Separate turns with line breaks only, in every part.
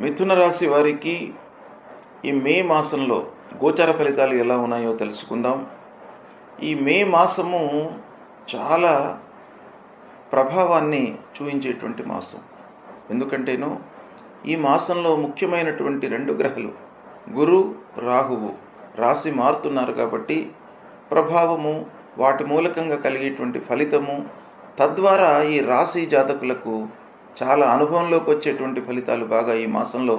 మిథున రాశి వారికి ఈ మే మాసంలో గోచార ఫలితాలు ఎలా ఉన్నాయో తెలుసుకుందాం. ఈ మే మాసము చాలా ప్రభావాన్ని చూపించేటువంటి మాసం. ఎందుకంటేనో ఈ మాసంలో ముఖ్యమైనటువంటి 2 గ్రహాలు గురు రాహువు రాశి మారుతున్నారు కాబట్టి ప్రభావము, వాటి మూలకంగా కలిగేటువంటి ఫలితము, తద్వారా ఈ రాశి జాతకులకు చాలా అనుభవంలోకి వచ్చేటువంటి ఫలితాలు బాగా ఈ మాసంలో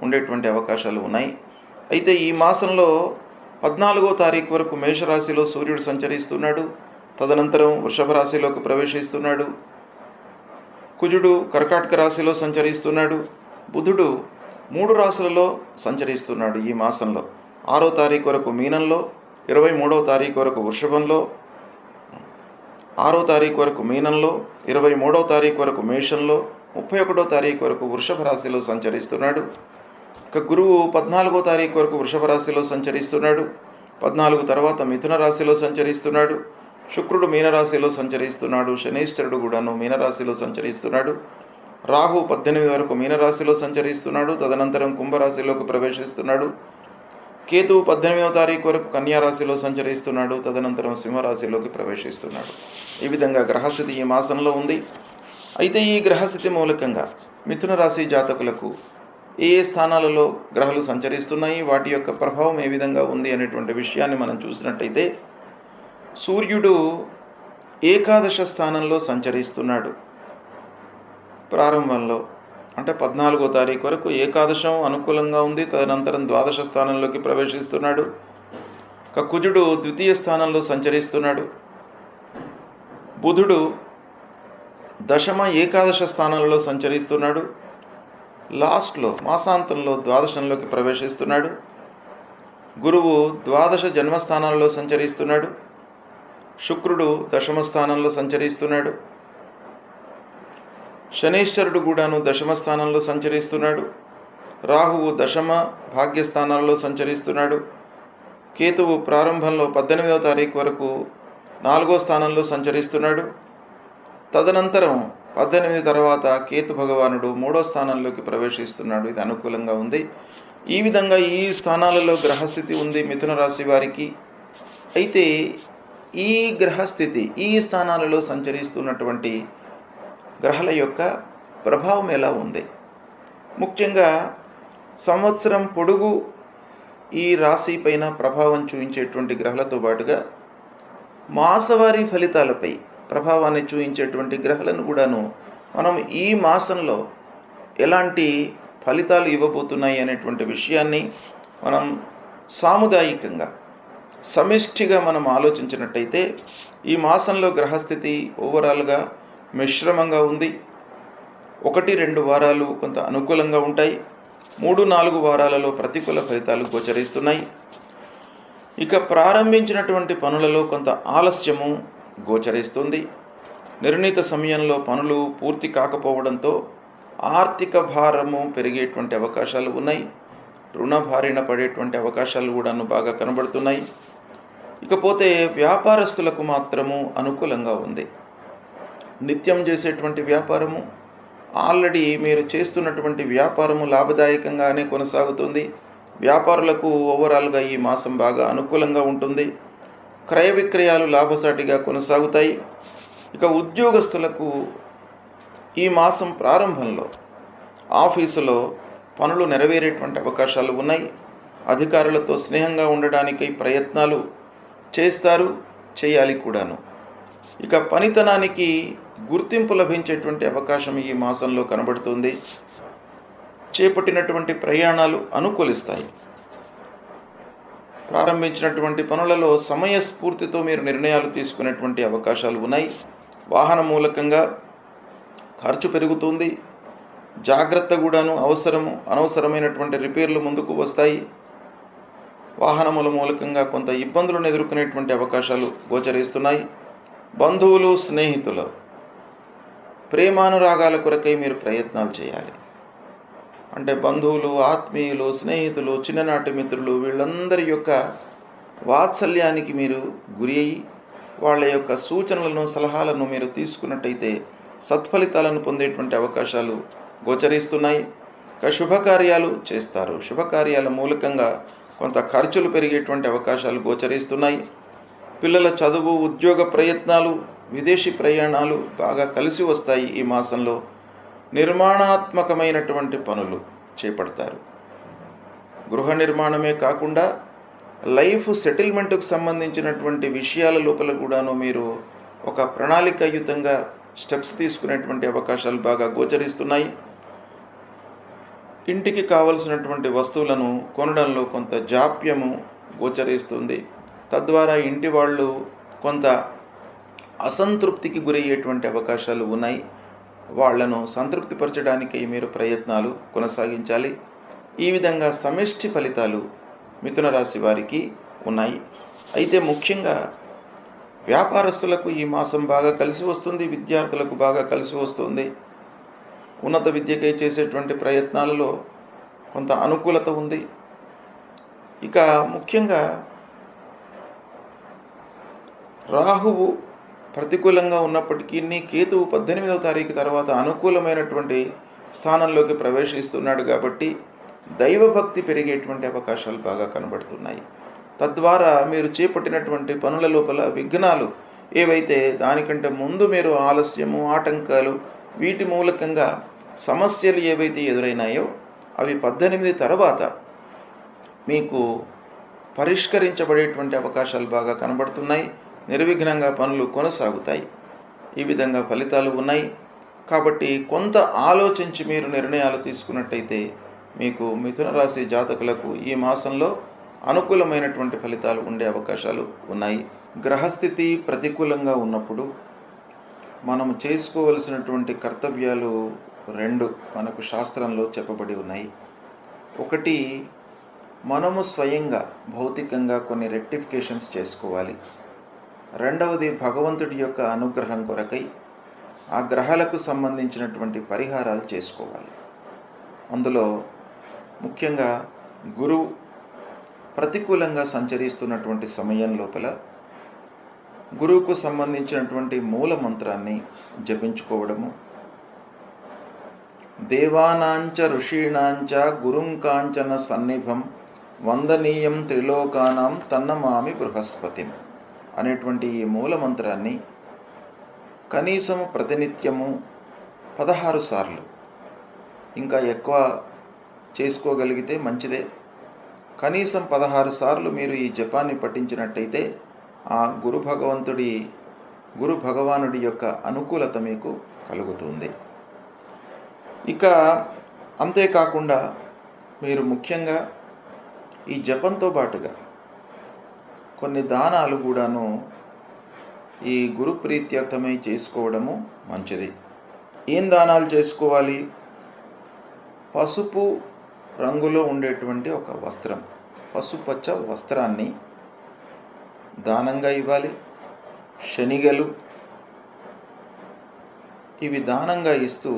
ఉండేటువంటి అవకాశాలు ఉన్నాయి. అయితే ఈ మాసంలో 14వ తారీఖు వరకు మేషరాశిలో సూర్యుడు సంచరిస్తున్నాడు. తదనంతరం వృషభ రాశిలోకి ప్రవేశిస్తున్నాడు. కుజుడు కర్కాటక రాశిలో సంచరిస్తున్నాడు. బుధుడు 3 రాశులలో సంచరిస్తున్నాడు ఈ మాసంలో. 6వ తారీఖు వరకు మీనంలో, 23వ తారీఖు వరకు వృషభంలో, 6వ తారీఖు వరకు మీనంలో, 23వ తారీఖు వరకు మేషంలో, 31వ తారీఖు వరకు వృషభ రాశిలో సంచరిస్తున్నాడు. ఇక గురువు 14వ తారీఖు వరకు వృషభ రాశిలో సంచరిస్తున్నాడు. 14 తర్వాత మిథున రాశిలో సంచరిస్తున్నాడు. శుక్రుడు మీనరాశిలో సంచరిస్తున్నాడు. శనీశ్వరుడు కూడాను మీనరాశిలో సంచరిస్తున్నాడు. రాహు 18 వరకు మీనరాశిలో సంచరిస్తున్నాడు. తదనంతరం కుంభరాశిలోకి ప్రవేశిస్తున్నాడు. కేతు 18వ తారీఖు వరకు కన్యారాశిలో సంచరిస్తున్నాడు. తదనంతరం సింహరాశిలోకి ప్రవేశిస్తున్నాడు. ఈ విధంగా గ్రహస్థితి ఈ మాసంలో ఉంది. అయితే ఈ గ్రహస్థితి మూలకంగా మిథున రాశి జాతకులకు ఏ స్థానాలలో గ్రహాలు సంచరిస్తున్నాయి, వాటి యొక్క ప్రభావం ఏ విధంగా ఉంది అనేటువంటి విషయాన్ని మనం చూసినట్టయితే, సూర్యుడు ఏకాదశ స్థానంలో సంచరిస్తున్నాడు. ప్రారంభంలో అంటే 14వ తారీఖు వరకు ఏకాదశం అనుకూలంగా ఉంది. తదనంతరం ద్వాదశ స్థానంలోకి ప్రవేశిస్తున్నాడు. కుజుడు ద్వితీయ స్థానంలో సంచరిస్తున్నాడు. బుధుడు దశమ ఏకాదశ స్థానంలో సంచరిస్తున్నాడు. లాస్ట్లో మాసాంతంలో ద్వాదశంలోకి ప్రవేశిస్తున్నాడు. గురువు ద్వాదశ జన్మస్థానాల్లో సంచరిస్తున్నాడు. శుక్రుడు దశమ స్థానంలో సంచరిస్తున్నాడు. శనీశ్వరుడు కూడాను దశమ స్థానంలో సంచరిస్తున్నాడు. రాహువు దశమ భాగ్యస్థానాల్లో సంచరిస్తున్నాడు. కేతువు ప్రారంభంలో 18వ తారీఖు వరకు 4వ స్థానంలో సంచరిస్తున్నాడు. తదనంతరం 18 తర్వాత కేతు భగవానుడు 3వ స్థానంలోకి ప్రవేశిస్తున్నాడు. ఇది అనుకూలంగా ఉంది. ఈ విధంగా ఈ స్థానాలలో గ్రహస్థితి ఉంది మిథున రాశి వారికి. అయితే ఈ గ్రహస్థితి, ఈ స్థానాలలో సంచరిస్తున్నటువంటి గ్రహాల యొక్క ప్రభావం ఎలా ఉంది? ముఖ్యంగా సంవత్సరం పొడుగు ఈ రాశి పైన ప్రభావం చూపించేటువంటి గ్రహాలతో పాటుగా మాసవారీ ఫలితాలపై ప్రభావాన్ని చూపించేటువంటి గ్రహాలను కూడాను మనం ఈ మాసంలో ఎలాంటి ఫలితాలు ఇవ్వబోతున్నాయి అనేటువంటి విషయాన్ని మనం సాముదాయికంగా, సమిష్టిగా మనం ఆలోచించినట్టయితే, ఈ మాసంలో గ్రహస్థితి ఓవరాల్గా మిశ్రమంగా ఉంది. 1-2 వారాలు కొంత అనుకూలంగా ఉంటాయి. 3-4 వారాలలో ప్రతికూల ఫలితాలు గోచరిస్తున్నాయి. ఇక ప్రారంభించినటువంటి పనులలో కొంత ఆలస్యము గోచరిస్తుంది. నిర్ణీత సమయంలో పనులు పూర్తి కాకపోవడంతో ఆర్థిక భారము పెరిగేటువంటి అవకాశాలు ఉన్నాయి. రుణ బారిన పడేటువంటి అవకాశాలు కూడాను బాగా కనబడుతున్నాయి. ఇకపోతే వ్యాపారస్తులకు మాత్రము అనుకూలంగా ఉంది. నిత్యం చేసేటువంటి వ్యాపారము, ఆల్రెడీ మీరు చేస్తున్నటువంటి వ్యాపారము లాభదాయకంగానే కొనసాగుతుంది. వ్యాపారులకు ఓవరాల్గా ఈ మాసం బాగా అనుకూలంగా ఉంటుంది. క్రయ విక్రయాలు లాభసాటిగా కొనసాగుతాయి. ఇక ఉద్యోగస్తులకు ఈ మాసం ప్రారంభంలో ఆఫీసులో పనులు నెరవేరేటువంటి అవకాశాలు ఉన్నాయి. అధికారులతో స్నేహంగా ఉండడానికి ప్రయత్నాలు చేస్తారు, చేయాలి కూడాను. ఇక పనితనానికి గుర్తింపు లభించేటువంటి అవకాశం ఈ మాసంలో కనబడుతుంది. చేపట్టినటువంటి ప్రయాణాలు అనుకూలిస్తాయి. ప్రారంభించినటువంటి పనులలో సమయస్ఫూర్తితో మీరు నిర్ణయాలు తీసుకునేటువంటి అవకాశాలు ఉన్నాయి. వాహన మూలకంగా ఖర్చు పెరుగుతుంది. జాగ్రత్త కూడాను అవసరము. అనవసరమైనటువంటి రిపేర్లు ముందుకు వస్తాయి. వాహనముల మూలకంగా కొంత ఇబ్బందులను ఎదుర్కొనేటువంటి అవకాశాలు గోచరిస్తున్నాయి. బంధువులు, స్నేహితులు ప్రేమానురాగాల కొరకై మీరు ప్రయత్నాలు చేయాలి. అంటే బంధువులు, ఆత్మీయులు, స్నేహితులు, చిన్ననాటి మిత్రులు, వీళ్ళందరి యొక్క వాత్సల్యానికి మీరు గురి అయ్యి వాళ్ళ యొక్క సూచనలను, సలహాలను మీరు తీసుకున్నట్టయితే సత్ఫలితాలను పొందేటువంటి అవకాశాలు గోచరిస్తున్నాయి. ఇక శుభకార్యాలు చేస్తారు. శుభకార్యాల మూలకంగా కొంత ఖర్చులు పెరిగేటువంటి అవకాశాలు గోచరిస్తున్నాయి. పిల్లల చదువు, ఉద్యోగ ప్రయత్నాలు, విదేశీ ప్రయాణాలు బాగా కలిసి వస్తాయి. ఈ మాసంలో నిర్మాణాత్మకమైనటువంటి పనులు చేపడతారు. గృహ నిర్మాణమే కాకుండా లైఫ్ సెటిల్మెంట్కు సంబంధించినటువంటి విషయాల లోపల కూడాను మీరు ఒక ప్రణాళికాయుతంగా స్టెప్స్ తీసుకునేటువంటి అవకాశాలు బాగా గోచరిస్తున్నాయి. ఇంటికి కావలసినటువంటి వస్తువులను కొనడంలో కొంత జాప్యము గోచరిస్తుంది. తద్వారా ఇంటి వాళ్ళు కొంత అసంతృప్తికి గురయ్యేటువంటి అవకాశాలు ఉన్నాయి. వాళ్లను సంతృప్తిపరచడానికి మీరు ప్రయత్నాలు కొనసాగించాలి. ఈ విధంగా సమిష్టి ఫలితాలు మిథున రాశి వారికి ఉన్నాయి. అయితే ముఖ్యంగా వ్యాపారస్తులకు ఈ మాసం బాగా కలిసి వస్తుంది. విద్యార్థులకు బాగా కలిసి వస్తుంది. ఉన్నత విద్యకై చేసేటువంటి ప్రయత్నాలలో కొంత అనుకూలత ఉంది. ఇక ముఖ్యంగా రాహువు ప్రతికూలంగా ఉన్నప్పటికీ కేతువు 18వ తారీఖు తర్వాత అనుకూలమైనటువంటి స్థానంలోకి ప్రవేశిస్తున్నాడు కాబట్టి దైవభక్తి పెరిగేటువంటి అవకాశాలు బాగా కనబడుతున్నాయి. తద్వారా మీరు చేపట్టినటువంటి పనుల లోపల విఘ్నాలు ఏవైతే దానికంటే ముందు మీరు ఆలస్యము, ఆటంకాలు, వీటి మూలకంగా సమస్యలు ఏవైతే ఎదురైనాయో అవి 18 తర్వాత మీకు పరిష్కరించబడేటువంటి అవకాశాలు బాగా కనబడుతున్నాయి. నిర్విఘ్నంగా పనులు కొనసాగుతాయి. ఈ విధంగా ఫలితాలు ఉన్నాయి. కాబట్టి కొంత ఆలోచించి మీరు నిర్ణయాలు తీసుకున్నట్టయితే మీకు మిథున రాశి జాతకులకు ఈ మాసంలో అనుకూలమైనటువంటి ఫలితాలు ఉండే అవకాశాలు ఉన్నాయి. గ్రహస్థితి ప్రతికూలంగా ఉన్నప్పుడు మనం చేసుకోవలసినటువంటి కర్తవ్యాలు 2 మనకు శాస్త్రంలో చెప్పబడి ఉన్నాయి. ఒకటి, మనము స్వయంగా భౌతికంగా కొన్ని రెక్టిఫికేషన్స్ చేసుకోవాలి. రెండవది, భగవంతుడి యొక్క అనుగ్రహం కొరకై ఆ గ్రహాలకు సంబంధించినటువంటి పరిహారాలు చేసుకోవాలి. అందులో ముఖ్యంగా గురువు ప్రతికూలంగా సంచరిస్తున్నటువంటి సమయం లోపల గురువుకు సంబంధించినటువంటి మూల మంత్రాన్ని జపించుకోవడము, దేవానాంచ ఋషీణాంచ గురుం కాంచన సన్నిభం వందనీయం త్రిలోకానాం తన్నమామి బృహస్పతిం అనేటువంటి ఈ మూల మంత్రాన్ని కనీసం ప్రతినిత్యము 16 సార్లు, ఇంకా ఎక్కువ చేసుకోగలిగితే మంచిదే, కనీసం 16 సార్లు మీరు ఈ జపాన్ని పఠించినట్టయితే ఆ గురు భగవానుడి యొక్క అనుకూలత మీకు కలుగుతుంది. ఇక అంతేకాకుండా మీరు ముఖ్యంగా ఈ జపంతో పాటుగా కొన్ని దానాలు కూడాను ఈ గురు ప్రీత్యర్థమై చేసుకోవడము మంచిది. ఏం దానాలు చేసుకోవాలి? పసుపు రంగులో ఉండేటువంటి ఒక వస్త్రం, పసుపచ్చ వస్త్రాన్ని దానంగా ఇవ్వాలి. శనిగలు ఇవి దానంగా ఇస్తూ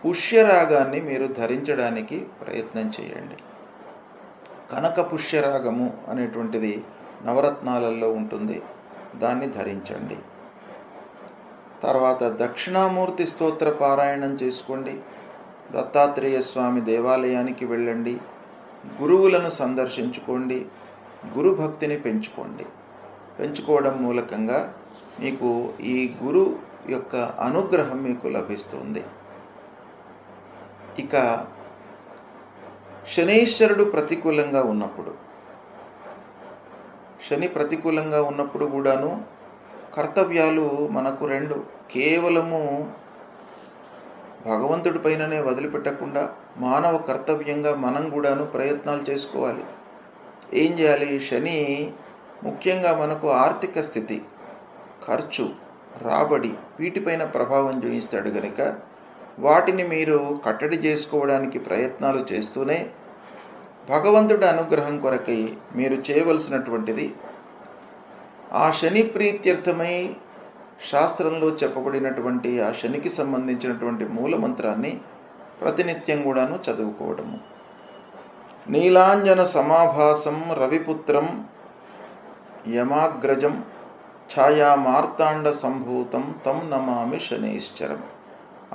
పుష్యరాగాన్ని మీరు ధరించడానికి ప్రయత్నం చేయండి. కనక పుష్యరాగము అనేటువంటిది నవరత్నాలలో ఉంటుంది, దాన్ని ధరించండి. తర్వాత దక్షిణామూర్తి స్తోత్ర పారాయణం చేసుకోండి. దత్తాత్రేయ స్వామి దేవాలయానికి వెళ్ళండి. గురువులను సందర్శించుకోండి. గురు భక్తిని పెంచుకోవడం మూలకంగా మీకు ఈ గురు యొక్క అనుగ్రహం మీకు లభిస్తుంది. ఇక శనీశ్వరుడు ప్రతికూలంగా ఉన్నప్పుడు, శని ప్రతికూలంగా ఉన్నప్పుడు కూడాను కర్తవ్యాలు మనకు 2, కేవలము భగవంతుడి పైననే వదిలిపెట్టకుండా మానవ కర్తవ్యంగా మనం కూడాను ప్రయత్నాలు చేసుకోవాలి. ఏం చేయాలి? శని ముఖ్యంగా మనకు ఆర్థిక స్థితి, ఖర్చు, రాబడి వీటిపైన ప్రభావం చూపిస్తాడు కనుక వాటిని మీరు కట్టడి చేసుకోవడానికి ప్రయత్నాలు చేస్తూనే భగవంతుడి అనుగ్రహం కొరకై మీరు చేయవలసినటువంటిది ఆ శని ప్రీత్యర్థమై శాస్త్రంలో చెప్పబడినటువంటి ఆ శనికి సంబంధించినటువంటి మూలమంత్రాన్ని ప్రతినిత్యం కూడాను చదువుకోవడము. నీలాంజన సమాభాసం రవిపుత్రం యమాగ్రజం ఛాయామార్తాండ సంభూతం తం నమామి శనైశ్చరం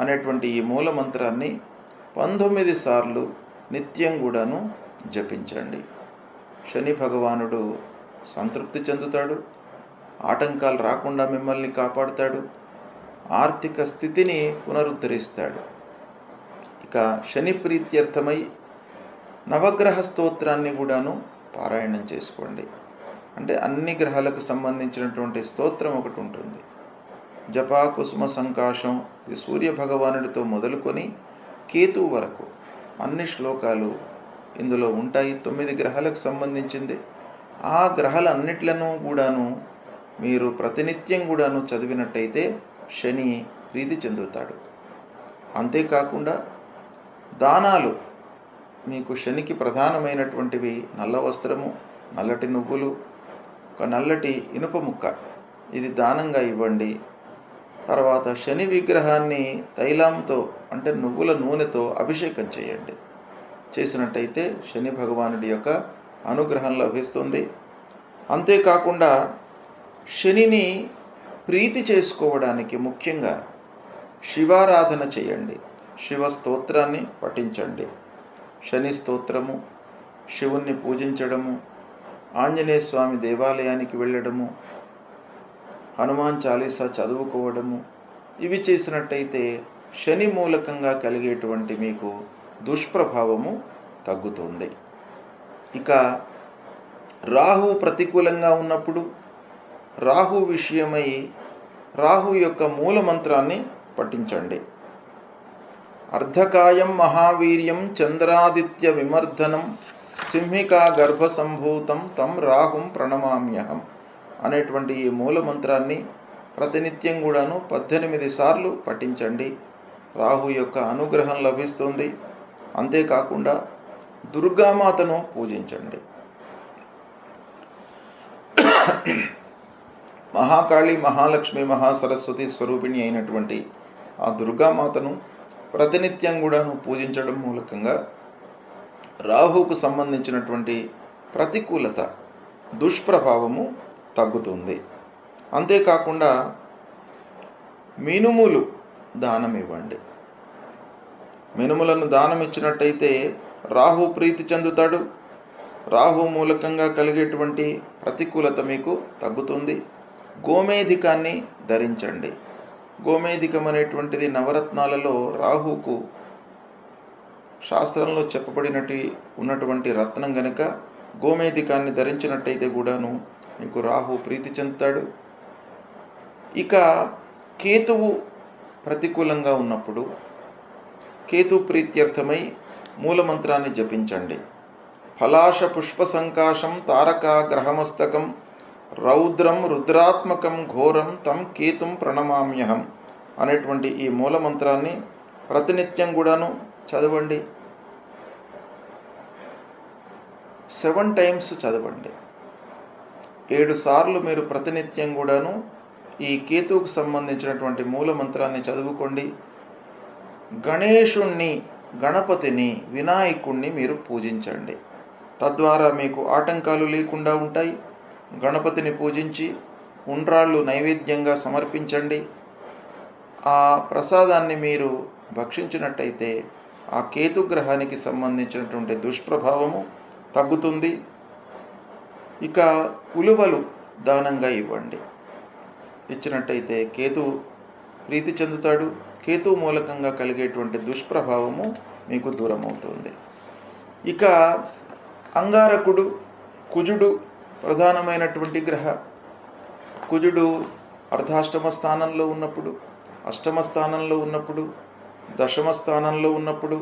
అనేటువంటి ఈ మూలమంత్రాన్ని 19 సార్లు నిత్యం కూడాను జపించండి. శని భగవానుడు సంతృప్తి చెందుతాడు, ఆటంకాలు రాకుండా మిమ్మల్ని కాపాడుతాడు, ఆర్థిక స్థితిని పునరుద్ధరిస్తాడు. ఇక శని ప్రీత్యర్థమై నవగ్రహ స్తోత్రాన్ని కూడాను పారాయణం చేసుకోండి. అంటే అన్ని గ్రహాలకు సంబంధించినటువంటి స్తోత్రం ఒకటి ఉంటుంది. జపా కుసుమ సంకాశం, ఇది సూర్య భగవానుడితో మొదలుకొని కేతు వరకు అన్ని శ్లోకాలు ఇందులో ఉంటాయి. 9 గ్రహాలకు సంబంధించింది. ఆ గ్రహాలన్నిట్లను కూడాను మీరు ప్రతినిత్యం కూడాను చదివినట్టయితే శని ప్రీతి చెందుతాడు. అంతేకాకుండా దానాలు, మీకు శనికి ప్రధానమైనటువంటివి నల్ల వస్త్రము, నల్లటి నువ్వులు, ఒక నల్లటి ఇనుప ముక్క, ఇది దానంగా ఇవ్వండి. తర్వాత శని విగ్రహాన్ని తైలంతో అంటే నువ్వుల నూనెతో అభిషేకం చేయండి. చేసినట్టయితే శని భగవానుడి యొక్క అనుగ్రహం లభిస్తుంది. అంతేకాకుండా శనిని ప్రీతి చేసుకోవడానికి ముఖ్యంగా శివారాధన చేయండి. శివ స్తోత్రాన్ని పఠించండి. శని స్తోత్రము, శివుణ్ణి పూజించడము, ఆంజనేయ స్వామి దేవాలయానికి వెళ్ళడము, హనుమాన్ చాలీసా చదువుకోవడము, ఇవి చేసినట్టయితే శని మూలకంగా కలిగేటువంటి మీకు దుష్ప్రభావము తగ్గుతుంది. ఇక రాహు ప్రతికూలంగా ఉన్నప్పుడు రాహు విషయమై రాహు యొక్క మూలమంత్రాన్ని పఠించండి. అర్ధకాయం మహావీర్యం చంద్రాదిత్య విమర్ధనం సింహికా గర్భసంభూతం తం రాహుం ప్రణమామ్యహం అనేటువంటి ఈ మూలమంత్రాన్ని ప్రతినిత్యం కూడాను 18 సార్లు పఠించండి. రాహు యొక్క అనుగ్రహం లభిస్తుంది. అంతేకాకుండా దుర్గామాతను పూజించండి. మహాకాళి, మహాలక్ష్మి, మహాసరస్వతి స్వరూపిణి అయినటువంటి ఆ దుర్గామాతను ప్రతినిత్యం కూడాను పూజించడం మూలకంగా రాహుకు సంబంధించినటువంటి ప్రతికూలత, దుష్ప్రభావము తగ్గుతుంది. అంతేకాకుండా మినుములు దానం ఇవ్వండి. మినుములను దానం ఇచ్చినట్టయితే రాహు ప్రీతి చెందుతాడు. రాహు మూలకంగా కలిగేటువంటి ప్రతికూలత మీకు తగ్గుతుంది. గోమేధికాన్ని ధరించండి. గోమేధికం అనేటువంటిది నవరత్నాలలో రాహుకు శాస్త్రంలో ఉన్నటువంటి రత్నం గనుక గోమేధికాన్ని ధరించినట్టయితే కూడాను మీకు రాహు ప్రీతి చెందుతాడు. ఇక కేతువు ప్రతికూలంగా ఉన్నప్పుడు కేతు ప్రీత్యర్థమై మూలమంత్రాన్ని జపించండి. ఫలాశ పుష్ప సంకాశం తారకా గ్రహమస్తకం రౌద్రం రుద్రాత్మకం ఘోరం తం కేతుం ప్రణమామ్యహం అనేటువంటి ఈ మూలమంత్రాన్ని ప్రతినిత్యం కూడాను చదవండి. 7 టైమ్స్ చదవండి. 7 సార్లు మీరు ప్రతినిత్యం కూడాను ఈ కేతువుకు సంబంధించినటువంటి మూలమంత్రాన్ని చదువుకోండి. గణేశుణ్ణి, గణపతిని, వినాయకుణ్ణి మీరు పూజించండి. తద్వారా మీకు ఆటంకాలు లేకుండా ఉంటాయి. గణపతిని పూజించి ఉండ్రాళ్ళు నైవేద్యంగా సమర్పించండి. ఆ ప్రసాదాన్ని మీరు భక్షించినట్టయితే ఆ కేతుగ్రహానికి సంబంధించినటువంటి దుష్ప్రభావము తగ్గుతుంది. ఇక ఉలువలు దానంగా ఇవ్వండి. ఇచ్చినట్టయితే కేతు ప్రీతి చెందుతాడు. కేతు మూలకంగా కలిగేటువంటి దుష్ప్రభావము మీకు దూరమవుతుంది. ఇక అంగారకుడు, కుజుడు ప్రధానమైనటువంటి గ్రహ. కుజుడు అర్ధాష్టమ స్థానంలో ఉన్నప్పుడు, అష్టమ స్థానంలో ఉన్నప్పుడు, దశమ స్థానంలో ఉన్నప్పుడు,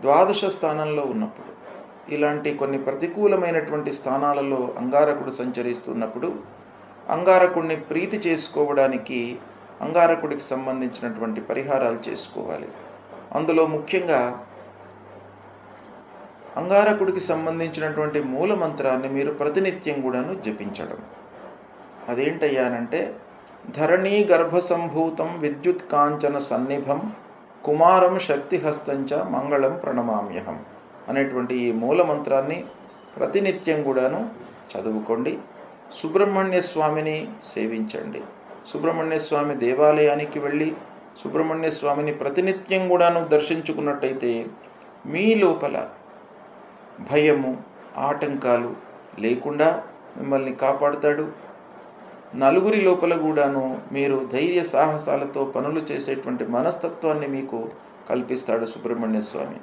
ద్వాదశ స్థానంలో ఉన్నప్పుడు, ఇలాంటి కొన్ని ప్రతికూలమైనటువంటి స్థానాలలో అంగారకుడు సంచరిస్తున్నప్పుడు అంగారకుడిని ప్రీతి చేసుకోవడానికి అంగారకుడికి సంబంధించినటువంటి పరిహారాలు చేసుకోవాలి. అందులో ముఖ్యంగా అంగారకుడికి సంబంధించినటువంటి మూలమంత్రాన్ని మీరు ప్రతినిత్యం కూడాను జపించడం. అదేంటయ్యానంటే ధరణీ గర్భసంభూతం విద్యుత్ కాంచన సన్నిభం కుమారం శక్తిహస్తంచ మంగళం ప్రణమామ్యహం అనేటువంటి ఈ మూలమంత్రాన్ని ప్రతినిత్యం కూడాను చదువుకోండి. సుబ్రహ్మణ్య స్వామిని సేవించండి. సుబ్రహ్మణ్య స్వామి దేవాలయానికి వెళ్ళి సుబ్రహ్మణ్య స్వామిని ప్రతినిత్యం కూడాను దర్శించుకున్నట్టయితే మీ లోపల భయము, ఆటంకాలు లేకుండా మిమ్మల్ని కాపాడుతాడు. నలుగురి లోపల కూడాను మీరు ధైర్య సాహసాలతో పనులు చేసేటువంటి మనస్తత్వాన్ని మీకు కల్పిస్తాడు సుబ్రహ్మణ్య స్వామి.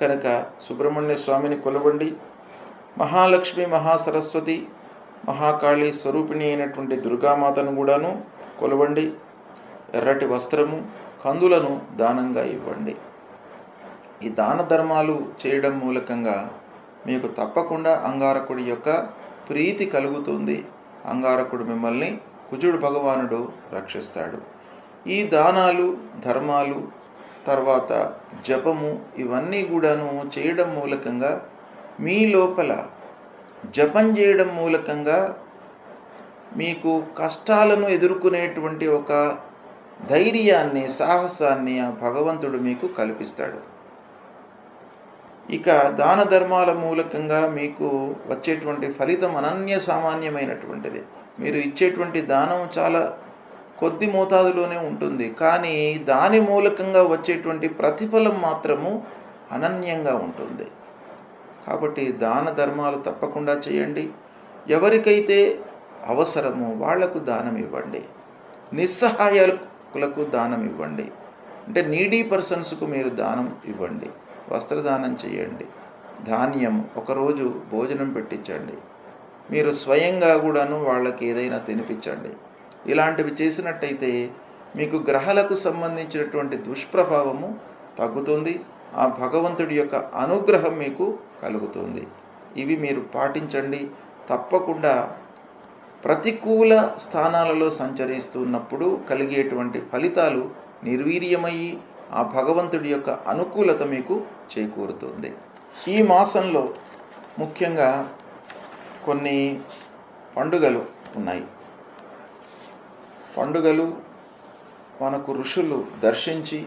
కనుక సుబ్రహ్మణ్య స్వామిని కొలవండి. మహాలక్ష్మి, మహాసరస్వతి, మహాకాళి స్వరూపిణి అయినటువంటి దుర్గామాతను కూడాను కొలవండి. ఎర్రటి వస్త్రము, కందులను దానంగా ఇవ్వండి. ఈ దాన ధర్మాలు చేయడం మూలకంగా మీకు తప్పకుండా అంగారకుడి యొక్క ప్రీతి కలుగుతుంది. అంగారకుడు మిమ్మల్ని కుజుడు భగవానుడు రక్షిస్తాడు. ఈ దానాలు, ధర్మాలు, తర్వాత జపము ఇవన్నీ కూడాను చేయడం మూలకంగా మీ లోపల జపం చేయడం మూలకంగా మీకు కష్టాలను ఎదుర్కొనేటువంటి ఒక ధైర్యాన్ని, సాహసాన్ని ఆ భగవంతుడు మీకు కల్పిస్తాడు. ఇక దాన ధర్మాల మూలకంగా మీకు వచ్చేటువంటి ఫలితం అనన్య సామాన్యమైనటువంటిది. మీరు ఇచ్చేటువంటి దానం చాలా కొద్ది మోతాదులోనే ఉంటుంది, కానీ దాని మూలకంగా వచ్చేటువంటి ప్రతిఫలం మాత్రము అనన్యంగా ఉంటుంది. కాబట్టి దాన ధర్మాలు తప్పకుండా చేయండి. ఎవరికైతే అవసరమో వాళ్లకు దానం ఇవ్వండి. నిస్సహాయకులకు దానం ఇవ్వండి. అంటే నీడీ పర్సన్స్కు మీరు దానం ఇవ్వండి. వస్త్రదానం చేయండి. ధాన్యం, ఒకరోజు భోజనం పెట్టించండి. మీరు స్వయంగా కూడాను వాళ్ళకి ఏదైనా తినిపించండి. ఇలాంటివి చేసినట్టయితే మీకు గ్రహాలకు సంబంధించినటువంటి దుష్ప్రభావము తగ్గుతుంది. ఆ భగవంతుడి యొక్క అనుగ్రహం మీకు కలుగుతుంది. ఇవి మీరు పాటించండి. తప్పకుండా ప్రతికూల స్థానాలలో సంచరిస్తున్నప్పుడు కలిగేటువంటి ఫలితాలు నిర్వీర్యమయ్యి ఆ భగవంతుడి యొక్క అనుకూలత మీకు చేకూరుతుంది. ఈ మాసంలో ముఖ్యంగా కొన్ని పండుగలు ఉన్నాయి. పండుగలు మనకు ఋషులు దర్శించి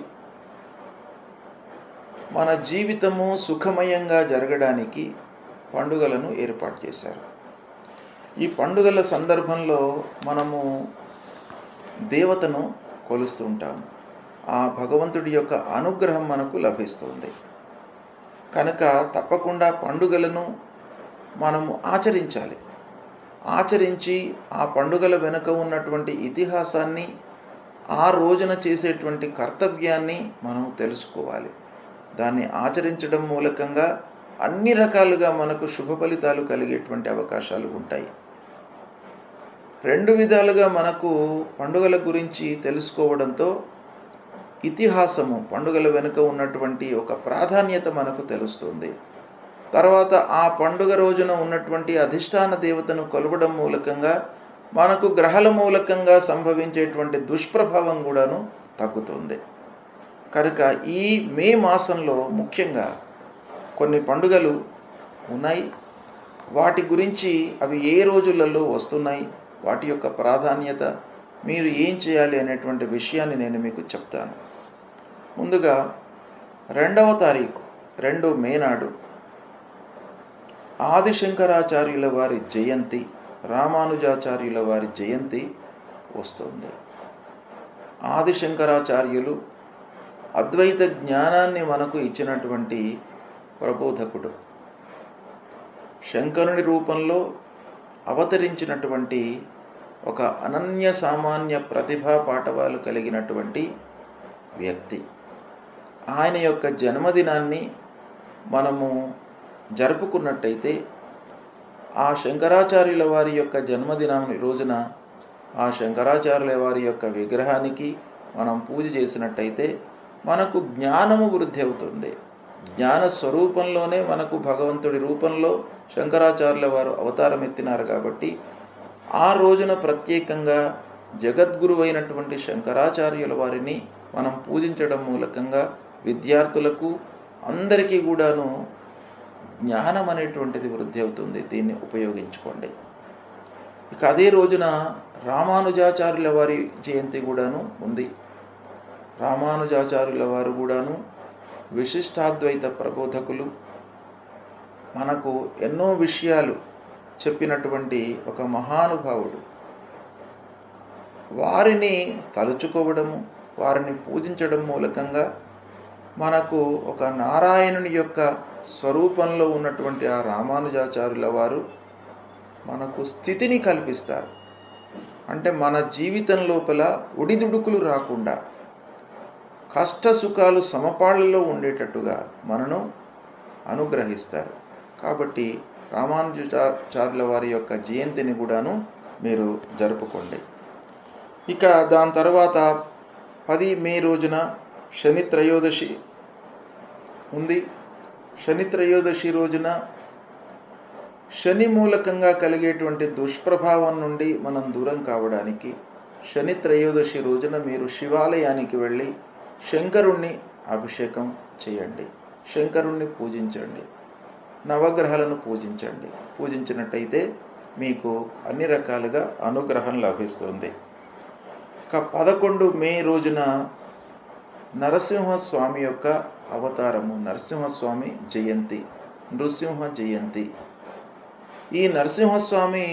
మన జీవితము సుఖమయంగా జరగడానికి పండుగలను ఏర్పాటు చేశారు. ఈ పండుగల సందర్భంలో మనము దేవతను కొలుస్తూ ఉంటాము. ఆ భగవంతుడి యొక్క అనుగ్రహం మనకు లభిస్తుంది. కనుక తప్పకుండా పండుగలను మనము ఆచరించాలి. ఆచరించి ఆ పండుగల వెనుక ఉన్నటువంటి ఇతిహాసాన్ని, ఆ రోజున చేసేటువంటి కర్తవ్యాన్ని మనం తెలుసుకోవాలి. దాన్ని ఆచరించడం మూలకంగా అన్ని రకాలుగా మనకు శుభ ఫలితాలు కలిగేటువంటి అవకాశాలు ఉంటాయి. రెండు విధాలుగా మనకు పండుగల గురించి తెలుసుకోవడంతో ఇతిహాసము, పండుగల వెనుక ఉన్నటువంటి ఒక ప్రాధాన్యత మనకు తెలుస్తుంది. తర్వాత ఆ పండుగ రోజున ఉన్నటువంటి అధిష్టాన దేవతను కొలవడం మూలకంగా మనకు గ్రహాల మూలకంగా సంభవించేటువంటి దుష్ప్రభావం కూడాను తగ్గుతుంది. కనుక ఈ మే మాసంలో ముఖ్యంగా కొన్ని పండుగలు ఉన్నాయి. వాటి గురించి అవి ఏ రోజులలో వస్తున్నాయి, వాటి యొక్క ప్రాధాన్యత, మీరు ఏం చేయాలి అనేటువంటి విషయాన్ని నేను మీకు చెప్తాను. ముందుగా 2వ తారీఖు 2 మే నాడు ఆదిశంకరాచార్యుల వారి జయంతి, రామానుజాచార్యుల వారి జయంతి వస్తుంది. ఆదిశంకరాచార్యులు అద్వైత జ్ఞానాన్ని మనకు ఇచ్చినటువంటి ప్రబోధకుడు. శంకరుని రూపంలో అవతరించినటువంటి ఒక అనన్య సామాన్య ప్రతిభా పాటవాలు కలిగినటువంటి వ్యక్తి. ఆయన యొక్క జన్మదినాన్ని మనము జరుపుకున్నట్టయితే ఆ శంకరాచార్యుల వారి యొక్క జన్మదినం రోజున ఆ శంకరాచార్యుల వారి యొక్క విగ్రహానికి మనం పూజ చేసినట్టయితే మనకు జ్ఞానము వృద్ధి అవుతుంది. జ్ఞాన స్వరూపంలోనే మనకు భగవంతుడి రూపంలో శంకరాచార్యుల వారు అవతారం ఎత్తినారు. కాబట్టి ఆ రోజున ప్రత్యేకంగా జగద్గురు అయినటువంటి శంకరాచార్యుల వారిని మనం పూజించడం మూలకంగా విద్యార్థులకు అందరికీ కూడాను జ్ఞానం అనేటువంటిది వృద్ధి అవుతుంది. దీన్ని ఉపయోగించుకోండి. ఇక అదే రోజున రామానుజాచార్యుల వారి జయంతి కూడాను ఉంది. రామానుజాచార్యుల వారు కూడాను విశిష్టాద్వైత ప్రబోధకులు. మనకు ఎన్నో విషయాలు చెప్పినటువంటి ఒక మహానుభావుడు. వారిని తలుచుకోవడము, వారిని పూజించడం మూలకంగా మనకు ఒక నారాయణుని యొక్క స్వరూపంలో ఉన్నటువంటి ఆ రామానుజాచార్యుల వారు మనకు స్థితిని కల్పిస్తారు. అంటే మన జీవితం లోపల ఒడిదుడుకులు రాకుండా కష్ట సుఖాలు సమపాళ్ళలో ఉండేటట్టుగా మనను అనుగ్రహిస్తారు. కాబట్టి రామానుజాచార్యుల వారి యొక్క జయంతిని కూడాను మీరు జరుపుకోండి. ఇక దాని తర్వాత 10 మే రోజున శని త్రయోదశి ఉంది. శని త్రయోదశి రోజున శని మూలకంగా కలిగేటువంటి దుష్ప్రభావం నుండి మనం దూరం కావడానికి శని త్రయోదశి రోజున మీరు శివాలయానికి వెళ్ళి శంకరుణ్ణి అభిషేకం చేయండి, శంకరుణ్ణి పూజించండి, నవగ్రహాలను పూజించండి. పూజించినట్టయితే మీకు అన్ని రకాలుగా అనుగ్రహం లభిస్తుంది. ఇక 11 మే రోజున నరసింహస్వామి యొక్క అవతారము, నరసింహస్వామి జయంతి, నృసింహ జయంతి. ఈ నరసింహస్వామి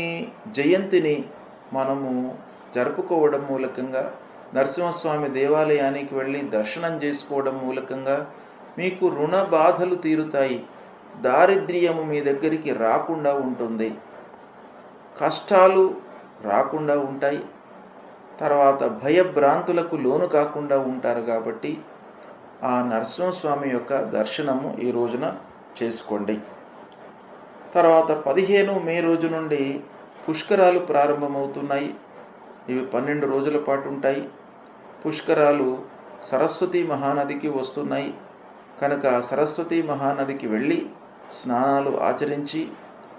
జయంతిని మనము జరుపుకోవడం మూలకంగా, నరసింహస్వామి దేవాలయానికి వెళ్ళి దర్శనం చేసుకోవడం మూలకంగా మీకు రుణ బాధలు తీరుతాయి, దారిద్ర్యము మీ దగ్గరికి రాకుండా ఉంటుంది, కష్టాలు రాకుండా ఉంటాయి, తర్వాత భయభ్రాంతులకు లోను కాకుండా ఉంటారు. కాబట్టి ఆ నరసింహస్వామి యొక్క దర్శనము ఈ రోజున చేసుకోండి. తర్వాత 15 మే రోజు నుండి పుష్కరాలు ప్రారంభమవుతున్నాయి. ఇవి 12 రోజుల పాటు ఉంటాయి. పుష్కరాలు సరస్వతీ మహానదికి వస్తున్నాయి కనుక సరస్వతీ మహానదికి వెళ్ళి స్నానాలు ఆచరించి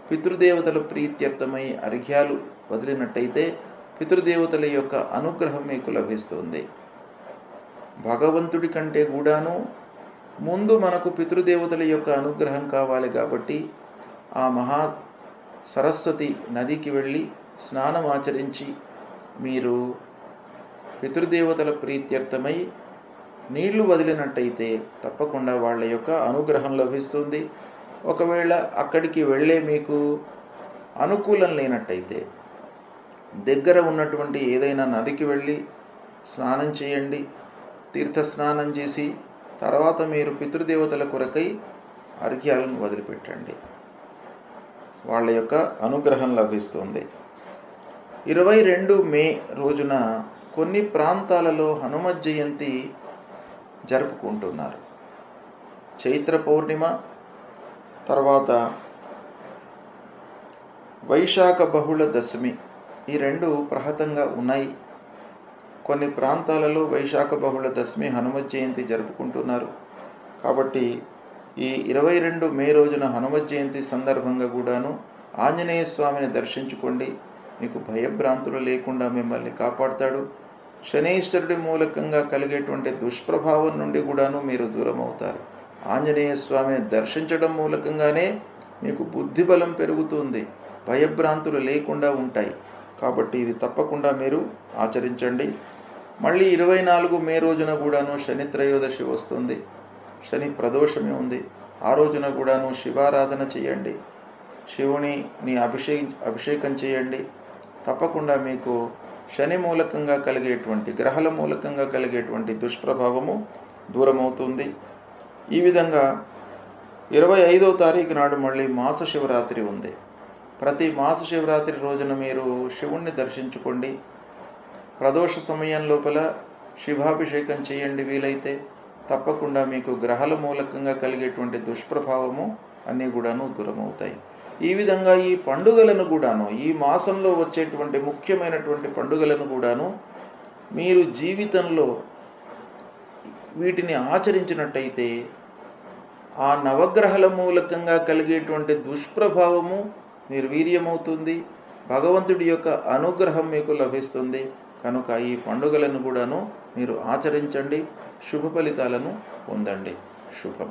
పితృదేవతల ప్రీత్యర్థమై అర్ఘ్యాలు వదిలినట్టయితే పితృదేవతల యొక్క అనుగ్రహం మీకు లభిస్తుంది. భగవంతుడి కంటే కూడాను ముందు మనకు పితృదేవతల యొక్క అనుగ్రహం కావాలి. కాబట్టి ఆ మహా సరస్వతి నదికి వెళ్ళి స్నానం ఆచరించి మీరు పితృదేవతల ప్రీత్యర్థమై నీళ్లు వదిలినట్టయితే తప్పకుండా వాళ్ళ యొక్క అనుగ్రహం లభిస్తుంది. ఒకవేళ అక్కడికి వెళ్ళే మీకు అనుకూలం లేనట్టయితే దగ్గర ఉన్నటువంటి ఏదైనా నదికి వెళ్ళి స్నానం చేయండి. తీర్థస్నానం చేసి తర్వాత మీరు పితృదేవతల కొరకై అర్ఘ్యాలను వదిలిపెట్టండి, వాళ్ళ యొక్క అనుగ్రహం లభిస్తుంది. 22 మే రోజున కొన్ని ప్రాంతాలలో హనుమత్ జయంతి జరుపుకుంటున్నారు. చైత్ర పౌర్ణిమ తర్వాత వైశాఖ బహుళ దశమి, ఈ రెండు ప్రహతంగా ఉన్నాయి. కొన్ని ప్రాంతాలలో వైశాఖ బహుళ దశమి హనుమత్ జయంతి జరుపుకుంటున్నారు. కాబట్టి ఈ 22 మే రోజున హనుమత్ జయంతి సందర్భంగా కూడాను ఆంజనేయ స్వామిని దర్శించుకోండి. మీకు భయభ్రాంతులు లేకుండా మిమ్మల్ని కాపాడుతాడు. శనీశ్వరుడి మూలకంగా కలిగేటువంటి దుష్ప్రభావం నుండి కూడాను మీరు దూరం అవుతారు. ఆంజనేయ స్వామిని దర్శించడం మూలకంగానే మీకు బుద్ధిబలం పెరుగుతుంది, భయభ్రాంతులు లేకుండా ఉంటాయి. కాబట్టి ఇది తప్పకుండా మీరు ఆచరించండి. మళ్ళీ 24 మే రోజున కూడాను శని త్రయోదశి వస్తుంది. శని ప్రదోషమే ఉంది. ఆ రోజున కూడాను శివారాధన చేయండి, శివుని అభిషేకం చేయండి. తప్పకుండా మీకు శని మూలకంగా కలిగేటువంటి, గ్రహాల మూలకంగా కలిగేటువంటి దుష్ప్రభావము దూరమవుతుంది. ఈ విధంగా 25వ తారీఖు నాడు మళ్ళీ మాస శివరాత్రి ఉంది. ప్రతి మాస శివరాత్రి రోజున మీరు శివుణ్ణి దర్శించుకోండి. ప్రదోష సమయం లోపల శివాభిషేకం చేయండి. వీలైతే తప్పకుండా మీకు గ్రహాల మూలకంగా కలిగేటువంటి దుష్ప్రభావము అన్నీ కూడాను దూరమవుతాయి. ఈ విధంగా ఈ పండుగలను కూడాను, ఈ మాసంలో వచ్చేటువంటి ముఖ్యమైనటువంటి పండుగలను కూడాను మీరు జీవితంలో వీటిని ఆచరించినట్టయితే ఆ నవగ్రహాల మూలకంగా కలిగేటువంటి దుష్ప్రభావము నిర్వీర్యమవుతుంది, భగవంతుడి యొక్క అనుగ్రహం మీకు లభిస్తుంది. కనుక ఈ పండుగలను కూడాను మీరు ఆచరించండి, శుభ ఫలితాలను పొందండి. శుభం.